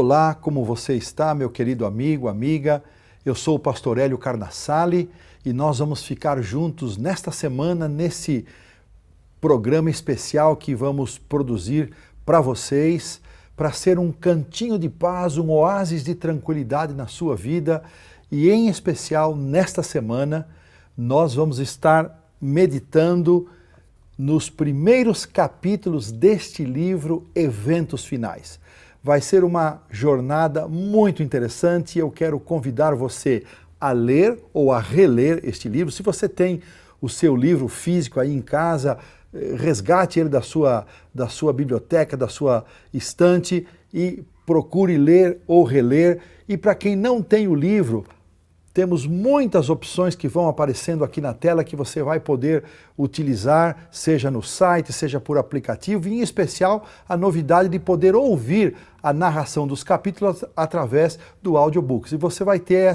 Olá, como você está, meu querido amigo, amiga? Eu sou o pastor Hélio Carnassali e nós vamos ficar juntos nesta semana, nesse programa especial que vamos produzir para vocês, para ser um cantinho de paz, um oásis de tranquilidade na sua vida. E em especial, nesta semana, nós vamos estar meditando nos primeiros capítulos deste livro, Eventos Finais. Vai ser uma jornada muito interessante e eu quero convidar você a ler ou a reler este livro. Se você tem o seu livro físico aí em casa, resgate ele da sua biblioteca, da sua estante e procure ler ou reler. E para quem não tem o livro, temos muitas opções que vão aparecendo aqui na tela que você vai poder utilizar, seja no site, seja por aplicativo, e em especial a novidade de poder ouvir a narração dos capítulos através do audiobooks. E você vai ter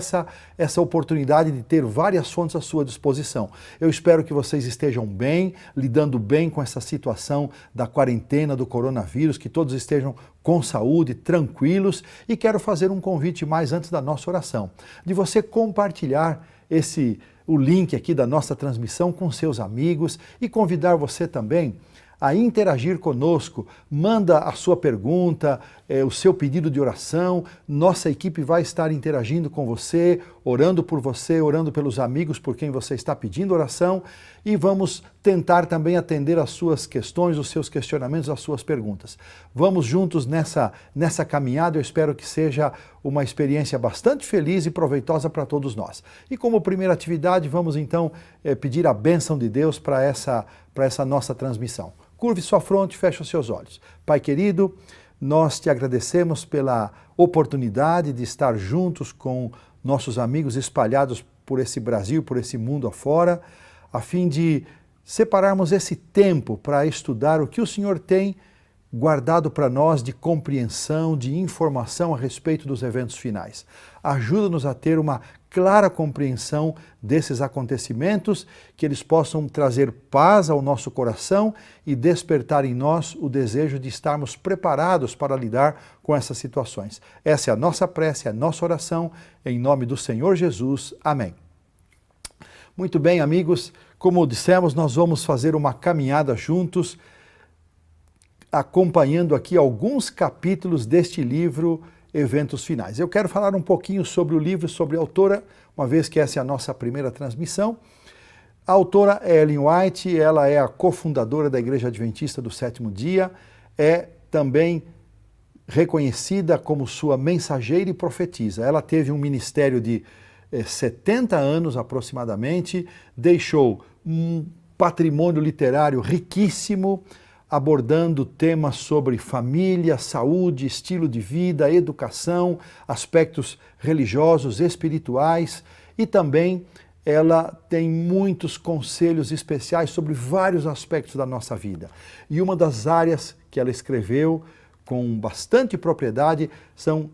essa oportunidade de ter várias fontes à sua disposição. Eu espero que vocês estejam bem, lidando bem com essa situação da quarentena, do coronavírus, que todos estejam com saúde, tranquilos, e quero fazer um convite mais antes da nossa oração, de você compartilhar o link aqui da nossa transmissão com seus amigos e convidar você também a interagir conosco. Manda a sua pergunta, o seu pedido de oração. Nossa equipe vai estar interagindo com você, orando por você, orando pelos amigos por quem você está pedindo oração, e vamos tentar também atender as suas questões, os seus questionamentos, as suas perguntas. Vamos juntos nessa caminhada. Eu espero que seja uma experiência bastante feliz e proveitosa para todos nós. E como primeira atividade, vamos então pedir a bênção de Deus para essa nossa transmissão. Curve sua fronte, feche os seus olhos. Pai querido, nós te agradecemos pela oportunidade de estar juntos com nossos amigos espalhados por esse Brasil, por esse mundo afora, a fim de separarmos esse tempo para estudar o que o Senhor tem guardado para nós de compreensão, de informação a respeito dos eventos finais. Ajuda-nos a ter uma clara compreensão desses acontecimentos, que eles possam trazer paz ao nosso coração e despertar em nós o desejo de estarmos preparados para lidar com essas situações. Essa é a nossa prece, é a nossa oração, em nome do Senhor Jesus. Amém. Muito bem, amigos, como dissemos, nós vamos fazer uma caminhada juntos, acompanhando aqui alguns capítulos deste livro, Eventos Finais. Eu quero falar um pouquinho sobre o livro, sobre a autora, uma vez que essa é a nossa primeira transmissão. A autora é Ellen White, ela é a cofundadora da Igreja Adventista do Sétimo Dia, é também reconhecida como sua mensageira e profetisa. Ela teve um ministério de 70 anos aproximadamente, deixou um patrimônio literário riquíssimo, abordando temas sobre família, saúde, estilo de vida, educação, aspectos religiosos, espirituais, e também ela tem muitos conselhos especiais sobre vários aspectos da nossa vida. E uma das áreas que ela escreveu com bastante propriedade são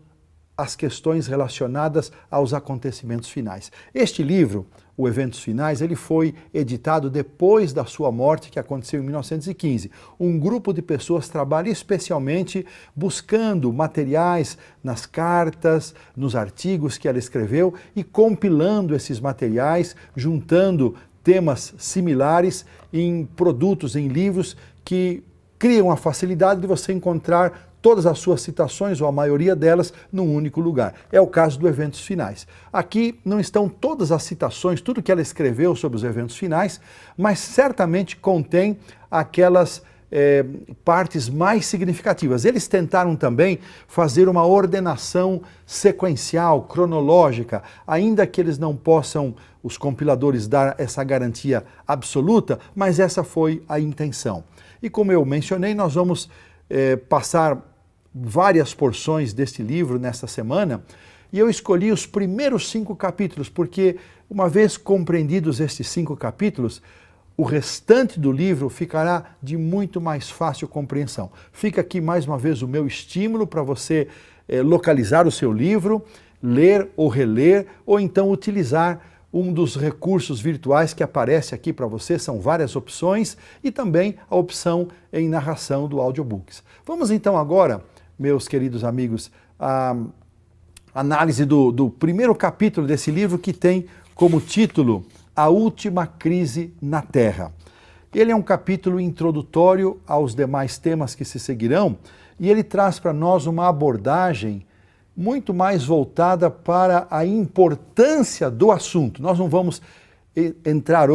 as questões relacionadas aos acontecimentos finais. Este livro, o Eventos Finais, ele foi editado depois da sua morte, que aconteceu em 1915. Um grupo de pessoas trabalha especialmente buscando materiais nas cartas, nos artigos que ela escreveu e compilando esses materiais, juntando temas similares em produtos, em livros que criam a facilidade de você encontrar todas as suas citações, ou a maioria delas, num único lugar. É o caso do Eventos Finais. Aqui não estão todas as citações, tudo que ela escreveu sobre os eventos finais, mas certamente contém aquelas partes mais significativas. Eles tentaram também fazer uma ordenação sequencial, cronológica, ainda que eles não possam, os compiladores, dar essa garantia absoluta, mas essa foi a intenção. E como eu mencionei, nós vamos passar várias porções deste livro nesta semana, e eu escolhi os primeiros 5 capítulos, porque uma vez compreendidos estes 5 capítulos, o restante do livro ficará de muito mais fácil compreensão. Fica aqui mais uma vez o meu estímulo para você localizar o seu livro, ler ou reler, ou então utilizar um dos recursos virtuais que aparece aqui para você. São várias opções, e também a opção em narração do audiobooks. Vamos então agora, meus queridos amigos, a análise do primeiro capítulo desse livro, que tem como título A Última Crise na Terra. Ele é um capítulo introdutório aos demais temas que se seguirão, e ele traz para nós uma abordagem muito mais voltada para a importância do assunto. Nós não vamos estudar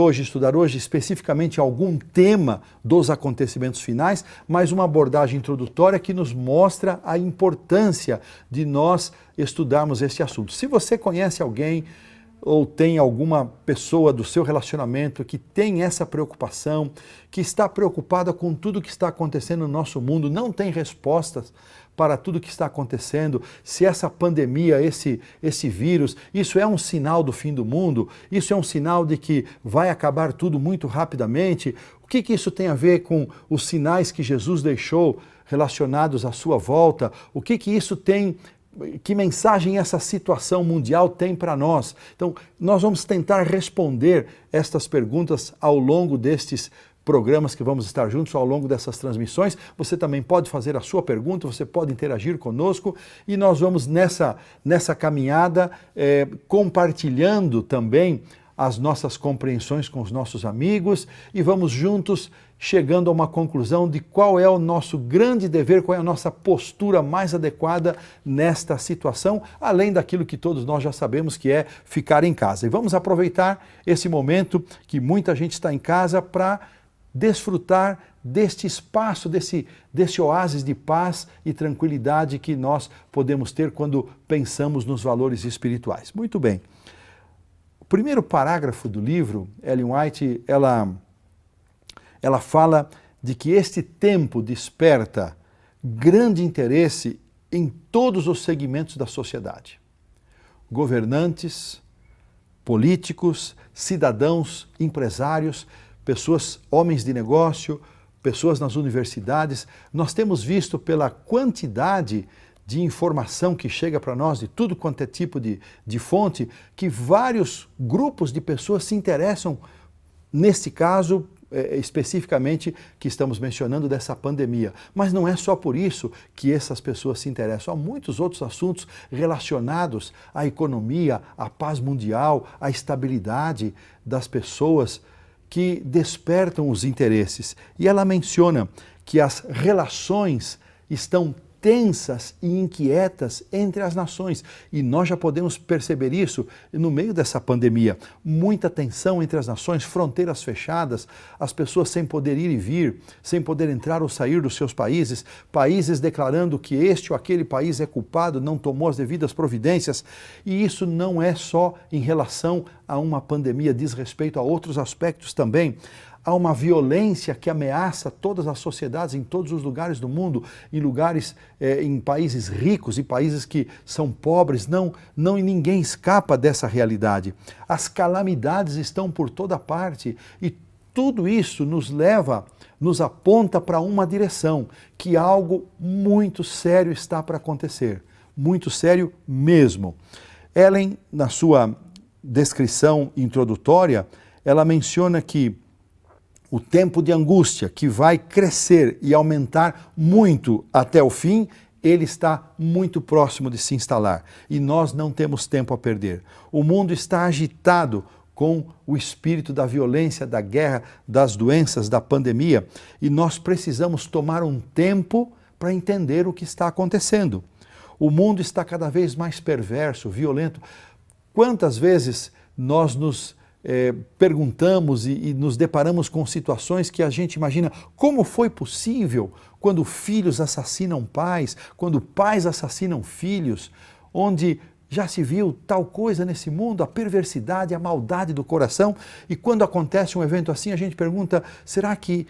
hoje especificamente algum tema dos acontecimentos finais, mas uma abordagem introdutória que nos mostra a importância de nós estudarmos este assunto. Se você conhece alguém ou tem alguma pessoa do seu relacionamento que tem essa preocupação, que está preocupada com tudo que está acontecendo no nosso mundo, não tem respostas para tudo que está acontecendo, se essa pandemia, esse vírus, isso é um sinal do fim do mundo, isso é um sinal de que vai acabar tudo muito rapidamente, o que isso tem a ver com os sinais que Jesus deixou relacionados à sua volta, o que isso tem, que mensagem essa situação mundial tem para nós? Então, nós vamos tentar responder estas perguntas ao longo destes programas que vamos estar juntos ao longo dessas transmissões. Você também pode fazer a sua pergunta, você pode interagir conosco e nós vamos nessa caminhada compartilhando também as nossas compreensões com os nossos amigos e vamos juntos chegando a uma conclusão de qual é o nosso grande dever, qual é a nossa postura mais adequada nesta situação, além daquilo que todos nós já sabemos, que é ficar em casa. E vamos aproveitar esse momento que muita gente está em casa para desfrutar deste espaço, desse oásis de paz e tranquilidade que nós podemos ter quando pensamos nos valores espirituais. Muito bem. O primeiro parágrafo do livro, Ellen White, ela fala de que este tempo desperta grande interesse em todos os segmentos da sociedade. Governantes, políticos, cidadãos, empresários, pessoas, homens de negócio, pessoas nas universidades. Nós temos visto pela quantidade de informação que chega para nós, de tudo quanto é tipo de fonte, que vários grupos de pessoas se interessam, neste caso, especificamente, que estamos mencionando dessa pandemia. Mas não é só por isso que essas pessoas se interessam. Há muitos outros assuntos relacionados à economia, à paz mundial, à estabilidade das pessoas, que despertam os interesses. E ela menciona que as relações estão tensas e inquietas entre as nações. E nós já podemos perceber isso no meio dessa pandemia. Muita tensão entre as nações, fronteiras fechadas, as pessoas sem poder ir e vir, sem poder entrar ou sair dos seus países, países declarando que este ou aquele país é culpado, não tomou as devidas providências. E isso não é só em relação a uma pandemia, diz respeito a outros aspectos também. Há uma violência que ameaça todas as sociedades em todos os lugares do mundo, em lugares, em países ricos e países que são pobres, e ninguém escapa dessa realidade. As calamidades estão por toda parte e tudo isso nos aponta para uma direção, que algo muito sério está para acontecer, muito sério mesmo. Ellen, na sua descrição introdutória, ela menciona que o tempo de angústia, que vai crescer e aumentar muito até o fim, ele está muito próximo de se instalar. E nós não temos tempo a perder. O mundo está agitado com o espírito da violência, da guerra, das doenças, da pandemia. E nós precisamos tomar um tempo para entender o que está acontecendo. O mundo está cada vez mais perverso, violento. Quantas vezes nós nos perguntamos e nos deparamos com situações que a gente imagina como foi possível quando filhos assassinam pais, quando pais assassinam filhos, onde já se viu tal coisa nesse mundo, a perversidade, a maldade do coração, e quando acontece um evento assim a gente pergunta, será que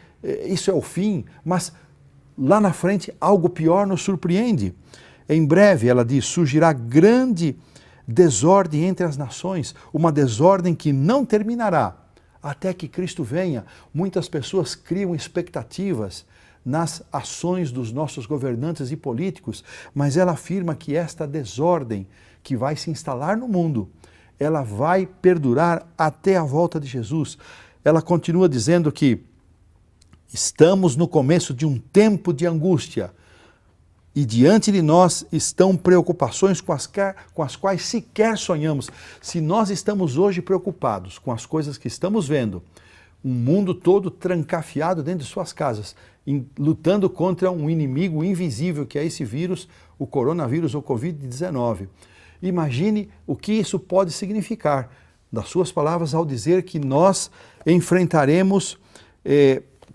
isso é o fim? Mas lá na frente algo pior nos surpreende. Em breve, ela diz, surgirá grande desordem entre as nações, uma desordem que não terminará até que Cristo venha. Muitas pessoas criam expectativas nas ações dos nossos governantes e políticos, mas ela afirma que esta desordem que vai se instalar no mundo, ela vai perdurar até a volta de Jesus. Ela continua dizendo que estamos no começo de um tempo de angústia. E diante de nós estão preocupações com as quais sequer sonhamos. Se nós estamos hoje preocupados com as coisas que estamos vendo, um mundo todo trancafiado dentro de suas casas, lutando contra um inimigo invisível que é esse vírus, o coronavírus ou Covid-19. Imagine o que isso pode significar, das suas palavras, ao dizer que nós enfrentaremos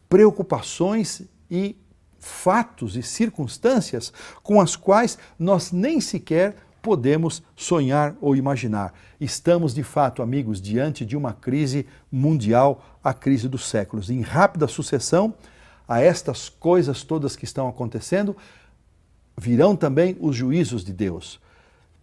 preocupações e fatos e circunstâncias com as quais nós nem sequer podemos sonhar ou imaginar. Estamos, de fato, amigos, diante de uma crise mundial, a crise dos séculos. Em rápida sucessão a estas coisas todas que estão acontecendo, virão também os juízos de Deus.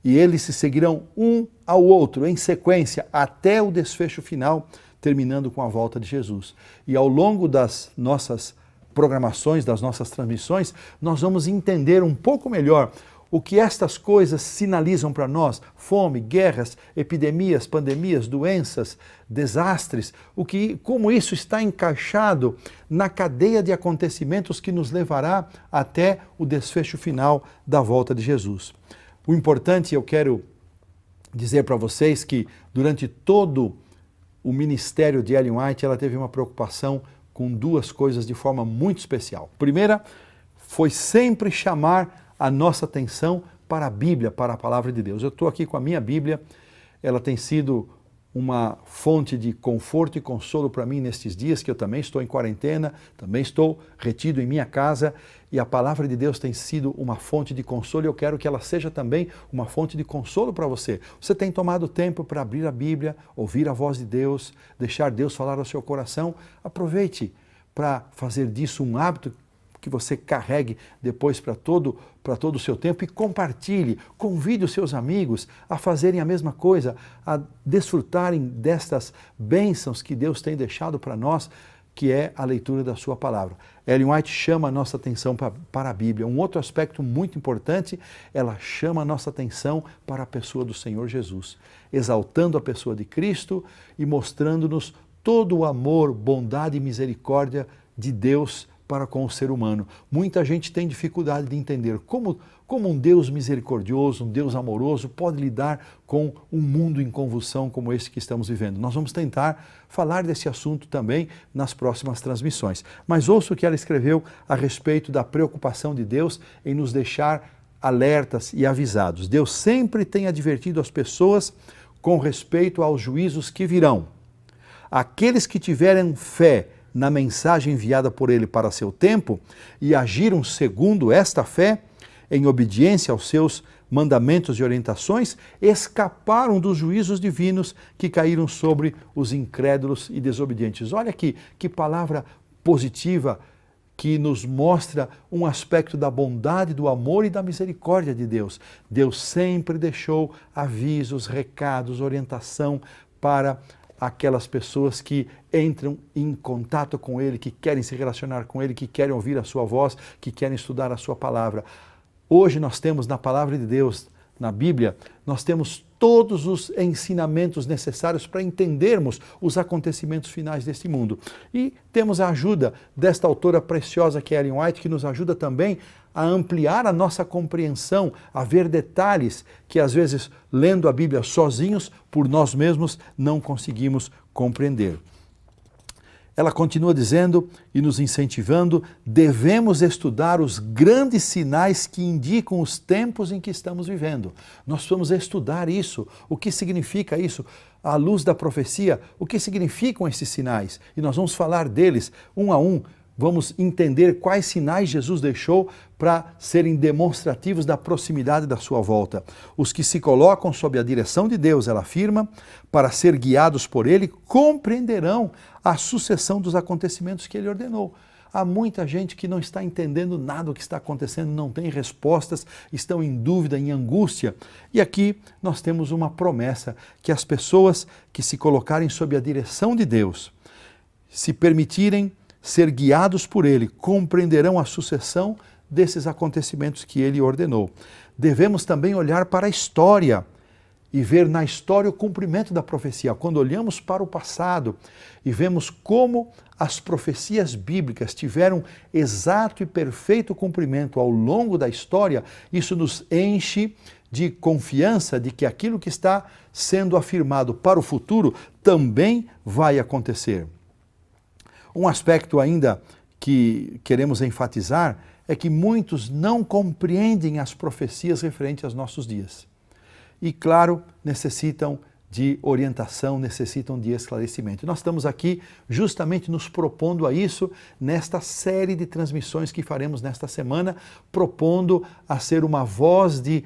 E eles se seguirão um ao outro, em sequência, até o desfecho final, terminando com a volta de Jesus. E ao longo das nossas programações, das nossas transmissões, nós vamos entender um pouco melhor o que estas coisas sinalizam para nós: fome, guerras, epidemias, pandemias, doenças, desastres, como isso está encaixado na cadeia de acontecimentos que nos levará até o desfecho final da volta de Jesus. O importante, eu quero dizer para vocês que durante todo o ministério de Ellen White, ela teve uma preocupação com duas coisas de forma muito especial. Primeira, foi sempre chamar a nossa atenção para a Bíblia, para a Palavra de Deus. Eu estou aqui com a minha Bíblia, ela tem sido uma fonte de conforto e consolo para mim nestes dias, que eu também estou em quarentena, também estou retido em minha casa, e a Palavra de Deus tem sido uma fonte de consolo, e eu quero que ela seja também uma fonte de consolo para você. Você tem tomado tempo para abrir a Bíblia, ouvir a voz de Deus, deixar Deus falar ao seu coração? Aproveite para fazer disso um hábito que você carregue depois para todo o seu tempo, e compartilhe, convide os seus amigos a fazerem a mesma coisa, a desfrutarem destas bênçãos que Deus tem deixado para nós, que é a leitura da sua palavra. Ellen White chama a nossa atenção para a Bíblia. Um outro aspecto muito importante, ela chama a nossa atenção para a pessoa do Senhor Jesus, exaltando a pessoa de Cristo e mostrando-nos todo o amor, bondade e misericórdia de Deus para com o ser humano. Muita gente tem dificuldade de entender como um Deus misericordioso, um Deus amoroso pode lidar com um mundo em convulsão como esse que estamos vivendo. Nós vamos tentar falar desse assunto também nas próximas transmissões. Mas ouça o que ela escreveu a respeito da preocupação de Deus em nos deixar alertas e avisados. Deus sempre tem advertido as pessoas com respeito aos juízos que virão. Aqueles que tiverem fé na mensagem enviada por ele para seu tempo e agiram segundo esta fé, em obediência aos seus mandamentos e orientações, escaparam dos juízos divinos que caíram sobre os incrédulos e desobedientes. Olha aqui, que palavra positiva que nos mostra um aspecto da bondade, do amor e da misericórdia de Deus. Deus sempre deixou avisos, recados, orientação para aquelas pessoas que entram em contato com Ele, que querem se relacionar com Ele, que querem ouvir a sua voz, que querem estudar a sua palavra. Hoje nós temos na palavra de Deus, na Bíblia, nós temos todos os ensinamentos necessários para entendermos os acontecimentos finais deste mundo. E temos a ajuda desta autora preciosa que é Ellen White, que nos ajuda também a ampliar a nossa compreensão, a ver detalhes que às vezes, lendo a Bíblia sozinhos, por nós mesmos, não conseguimos compreender. Ela continua dizendo e nos incentivando: devemos estudar os grandes sinais que indicam os tempos em que estamos vivendo. Nós vamos estudar isso, o que significa isso, à luz da profecia, o que significam esses sinais. E nós vamos falar deles um a um. Vamos entender quais sinais Jesus deixou para serem demonstrativos da proximidade da sua volta. Os que se colocam sob a direção de Deus, ela afirma, para ser guiados por Ele, compreenderão a sucessão dos acontecimentos que Ele ordenou. Há muita gente que não está entendendo nada do que está acontecendo, não tem respostas, estão em dúvida, em angústia. E aqui nós temos uma promessa, que as pessoas que se colocarem sob a direção de Deus, se permitirem ser guiados por Ele, compreenderão a sucessão desses acontecimentos que Ele ordenou. Devemos também olhar para a história e ver na história o cumprimento da profecia. Quando olhamos para o passado e vemos como as profecias bíblicas tiveram exato e perfeito cumprimento ao longo da história, isso nos enche de confiança de que aquilo que está sendo afirmado para o futuro também vai acontecer. Um aspecto ainda que queremos enfatizar é que muitos não compreendem as profecias referentes aos nossos dias. E, claro, necessitam de orientação, necessitam de esclarecimento. Nós estamos aqui justamente nos propondo a isso nesta série de transmissões que faremos nesta semana, propondo a ser uma voz de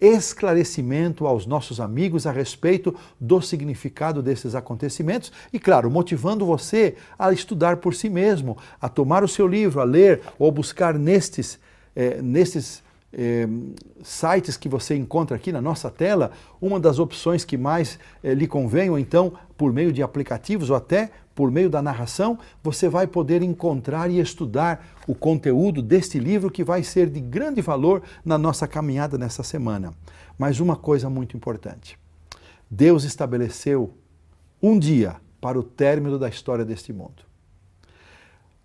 esclarecimento aos nossos amigos a respeito do significado desses acontecimentos e, claro, motivando você a estudar por si mesmo, a tomar o seu livro, a ler ou buscar nestes sites que você encontra aqui na nossa tela, uma das opções que mais lhe convém, ou então por meio de aplicativos ou até por meio da narração, você vai poder encontrar e estudar o conteúdo deste livro que vai ser de grande valor na nossa caminhada nessa semana. Mas uma coisa muito importante, Deus estabeleceu um dia para o término da história deste mundo.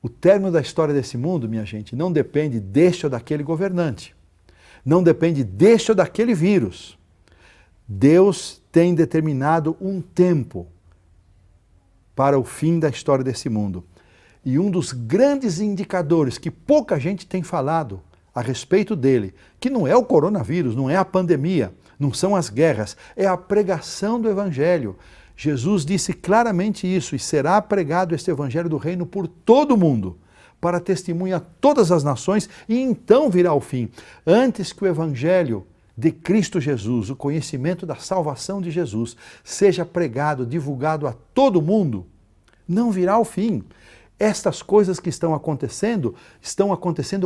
O término da história desse mundo, minha gente, não depende deste ou daquele governante. Não depende deste ou daquele vírus. Deus tem determinado um tempo para o fim da história desse mundo. E um dos grandes indicadores que pouca gente tem falado a respeito dele, que não é o coronavírus, não é a pandemia, não são as guerras, é a pregação do Evangelho. Jesus disse claramente isso, e será pregado este Evangelho do Reino por todo o mundo, para testemunhar todas as nações, e então virá o fim. Antes que o Evangelho de Cristo Jesus, o conhecimento da salvação de Jesus, seja pregado, divulgado a todo mundo, não virá o fim. Estas coisas que estão acontecendo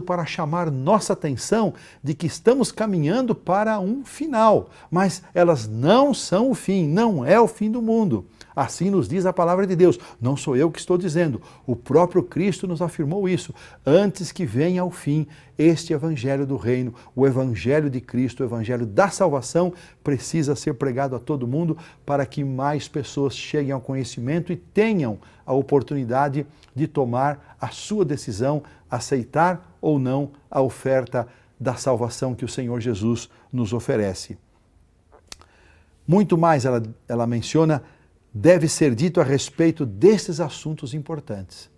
para chamar nossa atenção de que estamos caminhando para um final, mas elas não são o fim, não é o fim do mundo. Assim nos diz a palavra de Deus, não sou eu que estou dizendo, o próprio Cristo nos afirmou isso. Antes que venha o fim, este Evangelho do Reino, o Evangelho de Cristo, o Evangelho da salvação, precisa ser pregado a todo mundo para que mais pessoas cheguem ao conhecimento e tenham a oportunidade de tomar a sua decisão, aceitar ou não a oferta da salvação que o Senhor Jesus nos oferece. Muito mais ela menciona, deve ser dito a respeito desses assuntos importantes.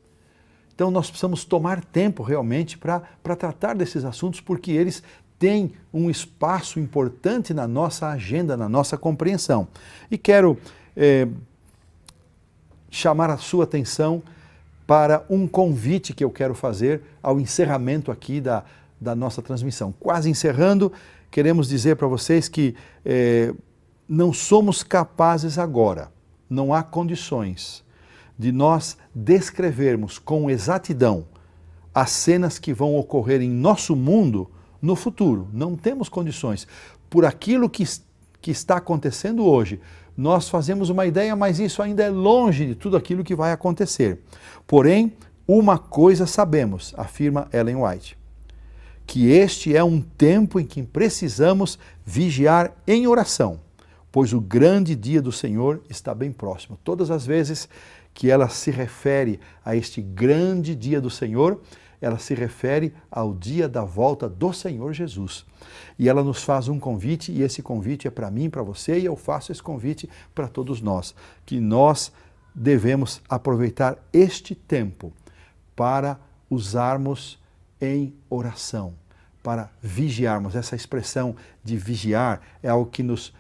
Então nós precisamos tomar tempo realmente para tratar desses assuntos, porque eles têm um espaço importante na nossa agenda, na nossa compreensão. E quero chamar a sua atenção para um convite que eu quero fazer ao encerramento aqui da nossa transmissão. Quase encerrando, queremos dizer para vocês que não somos capazes agora, não há condições de nós descrevermos com exatidão as cenas que vão ocorrer em nosso mundo no futuro. Não temos condições. Por aquilo que está acontecendo hoje, nós fazemos uma ideia, mas isso ainda é longe de tudo aquilo que vai acontecer. Porém, uma coisa sabemos, afirma Ellen White, que este é um tempo em que precisamos vigiar em oração, pois o grande dia do Senhor está bem próximo. Todas as vezes que ela se refere a este grande dia do Senhor, ela se refere ao dia da volta do Senhor Jesus. E ela nos faz um convite, e esse convite é para mim, para você, e eu faço esse convite para todos nós, que nós devemos aproveitar este tempo para usarmos em oração, para vigiarmos. Essa expressão de vigiar é algo que nos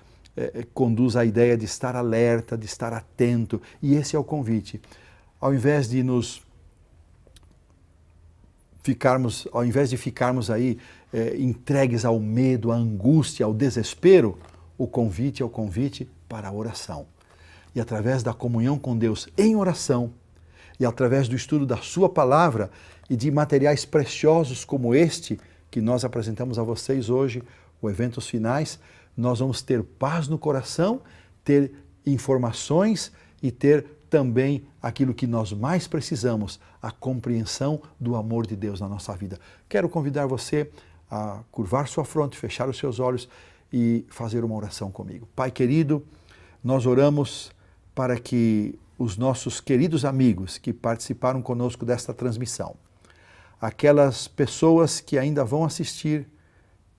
conduz à ideia de estar alerta, de estar atento, e esse é o convite. Ao invés de ficarmos aí entregues ao medo, à angústia, ao desespero, o convite é o convite para a oração. E através da comunhão com Deus em oração, e através do estudo da sua palavra e de materiais preciosos como este que nós apresentamos a vocês hoje, o Eventos Finais, nós vamos ter paz no coração, ter informações e ter também aquilo que nós mais precisamos, a compreensão do amor de Deus na nossa vida. Quero convidar você a curvar sua fronte, fechar os seus olhos e fazer uma oração comigo. Pai querido, nós oramos para que os nossos queridos amigos que participaram conosco desta transmissão, aquelas pessoas que ainda vão assistir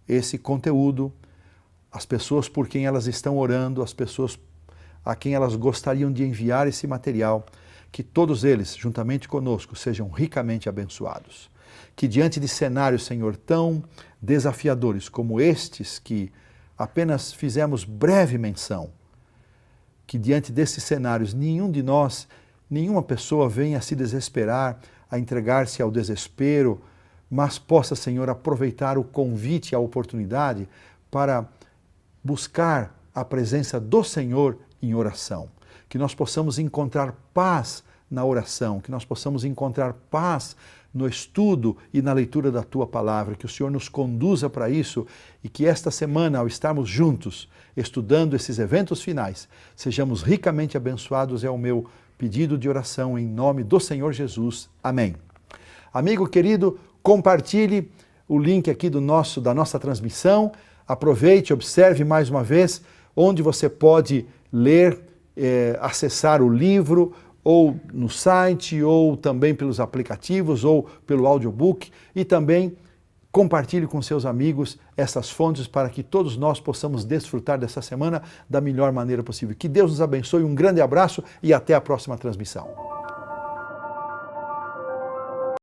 esse conteúdo, as pessoas por quem elas estão orando, as pessoas a quem elas gostariam de enviar esse material, que todos eles, juntamente conosco, sejam ricamente abençoados. Que diante de cenários, Senhor, tão desafiadores como estes que apenas fizemos breve menção, que diante desses cenários nenhum de nós, nenhuma pessoa venha a se desesperar, a entregar-se ao desespero, mas possa, Senhor, aproveitar o convite e a oportunidade para buscar a presença do Senhor em oração. Que nós possamos encontrar paz na oração, que nós possamos encontrar paz no estudo e na leitura da Tua Palavra, que o Senhor nos conduza para isso e que esta semana, ao estarmos juntos, estudando esses eventos finais, sejamos ricamente abençoados, é o meu pedido de oração em nome do Senhor Jesus. Amém. Amigo querido, compartilhe o link aqui da nossa transmissão, aproveite, observe mais uma vez onde você pode ler, acessar o livro, ou no site, ou também pelos aplicativos, ou pelo audiobook, e também compartilhe com seus amigos essas fontes para que todos nós possamos desfrutar dessa semana da melhor maneira possível. Que Deus nos abençoe, um grande abraço e até a próxima transmissão.